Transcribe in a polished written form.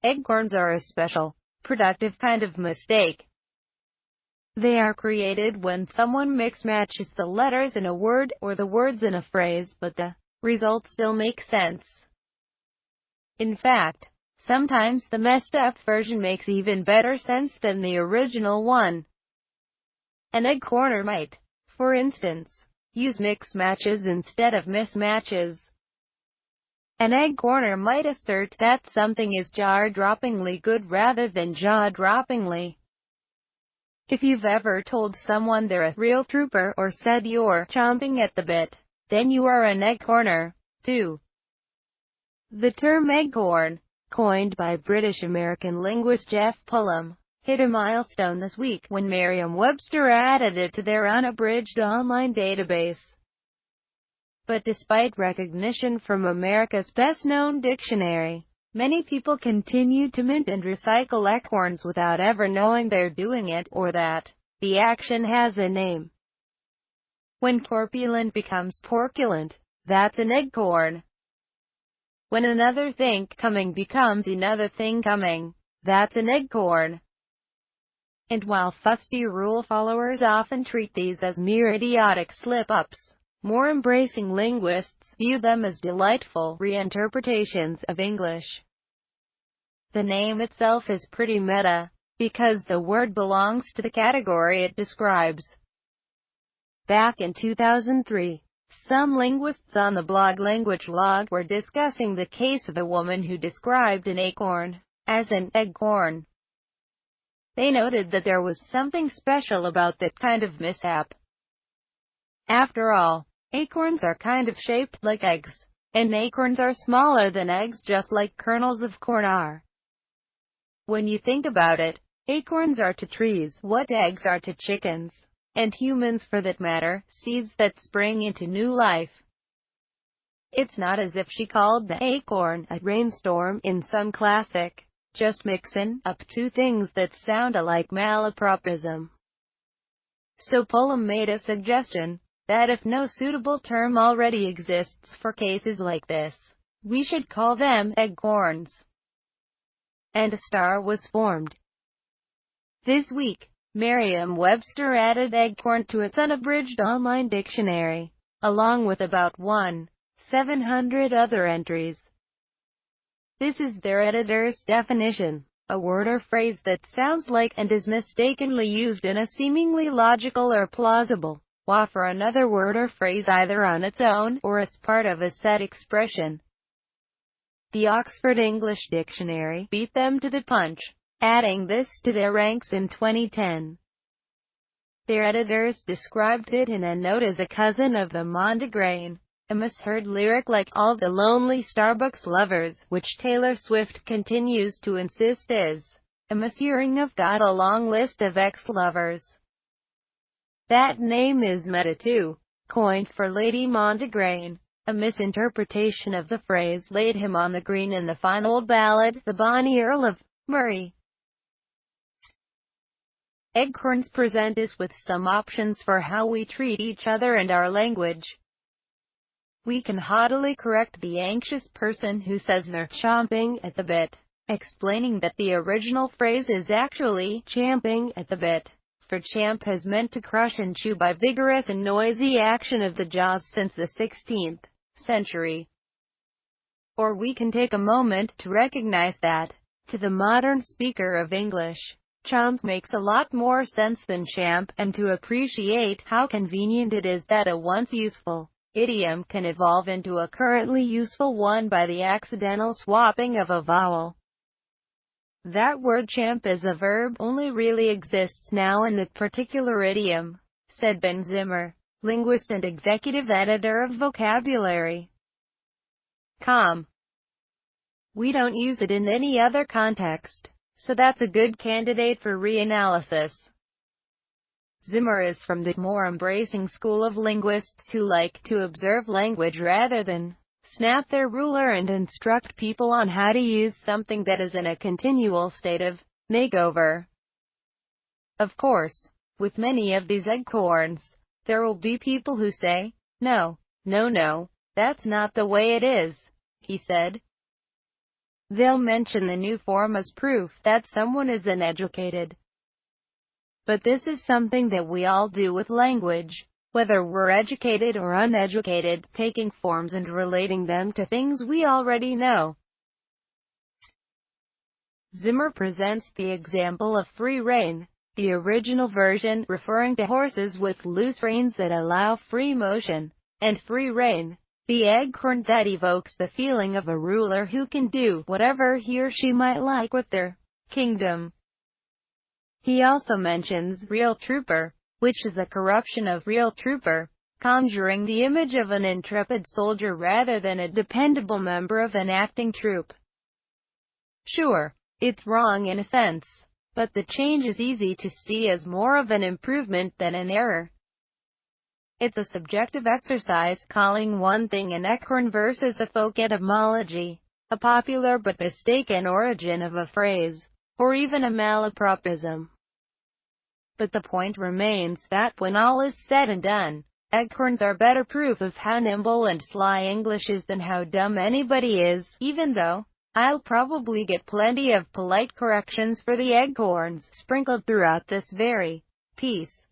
Eggcorns are a special, productive kind of mistake. They are created when someone mix-matches the letters in a word or the words in a phrase, but the result still makes sense. In fact, sometimes the messed-up version makes even better sense than the original one. An eggcorner might, for instance, use mix-matches instead of mismatches. An eggcorner might assert that something is jaw-droppingly good rather than jaw-droppingly. If you've ever told someone they're a real trooper or said you're chomping at the bit, then you are an eggcorner, too. The term eggcorn, coined by British-American linguist Jeff Pullum, hit a milestone this week when Merriam-Webster added it to their unabridged online database. But despite recognition from America's best-known dictionary, many people continue to mint and recycle eggcorns without ever knowing they're doing it, or that the action has a name. When corpulent becomes porculent, that's an eggcorn. When another thing coming becomes another thing coming, that's an eggcorn. And while fusty rule followers often treat these as mere idiotic slip-ups, more embracing linguists view them as delightful reinterpretations of English. The name itself is pretty meta, because the word belongs to the category it describes. Back in 2003, some linguists on the blog Language Log were discussing the case of a woman who described an acorn as an eggcorn. They noted that there was something special about that kind of mishap. After all, acorns are kind of shaped like eggs, and acorns are smaller than eggs just like kernels of corn are. When you think about it, acorns are to trees what eggs are to chickens, and humans for that matter, seeds that spring into new life. It's not as if she called the acorn a rainstorm in some classic, just mixin' up two things that sound alike malapropism. So Pullum made a suggestion, that if no suitable term already exists for cases like this, we should call them eggcorns. And a star was formed. This week, Merriam-Webster added eggcorn to its unabridged online dictionary, along with about 700 other entries. This is their editor's definition, a word or phrase that sounds like and is mistakenly used in a seemingly logical or plausible way for another word or phrase either on its own or as part of a set expression. The Oxford English Dictionary beat them to the punch, adding this to their ranks in 2010. Their editors described it in a note as a cousin of the Mondegrain, a misheard lyric like All the Lonely Starbucks Lovers, which Taylor Swift continues to insist is a mishearing of Got a Long List of Ex-Lovers. That name is meta too, coined for Lady Mondegrain, a misinterpretation of the phrase laid him on the green in the fine old ballad, The Bonny Earl of Murray. Eggcorns present us with some options for how we treat each other and our language. We can haughtily correct the anxious person who says they're chomping at the bit, explaining that the original phrase is actually champing at the bit, for champ has meant to crush and chew by vigorous and noisy action of the jaws since the 16th century. Or we can take a moment to recognize that, to the modern speaker of English, chomp makes a lot more sense than champ, and to appreciate how convenient it is that a once useful idiom can evolve into a currently useful one by the accidental swapping of a vowel. That word champ as a verb only really exists now in that particular idiom, said Ben Zimmer, linguist and executive editor of Vocabulary.com. We don't use it in any other context, so that's a good candidate for reanalysis. Zimmer is from the more embracing school of linguists who like to observe language rather than snap their ruler and instruct people on how to use something that is in a continual state of makeover. Of course, with many of these eggcorns, there will be people who say, no, that's not the way it is, he said. They'll mention the new form as proof that someone is uneducated. But this is something that we all do with language, whether we're educated or uneducated, taking forms and relating them to things we already know. Zimmer presents the example of free rein, the original version referring to horses with loose reins that allow free motion, and free rein, the Eggcorn that evokes the feeling of a ruler who can do whatever he or she might like with their kingdom. He also mentions real trooper, which is a corruption of real trooper, conjuring the image of an intrepid soldier rather than a dependable member of an acting troop. Sure, it's wrong in a sense, but the change is easy to see as more of an improvement than an error. It's a subjective exercise, calling one thing an eggcorn versus a folk etymology, a popular but mistaken origin of a phrase, or even a malapropism. But the point remains that when all is said and done, eggcorns are better proof of how nimble and sly English is than how dumb anybody is, even though I'll probably get plenty of polite corrections for the eggcorns sprinkled throughout this very piece.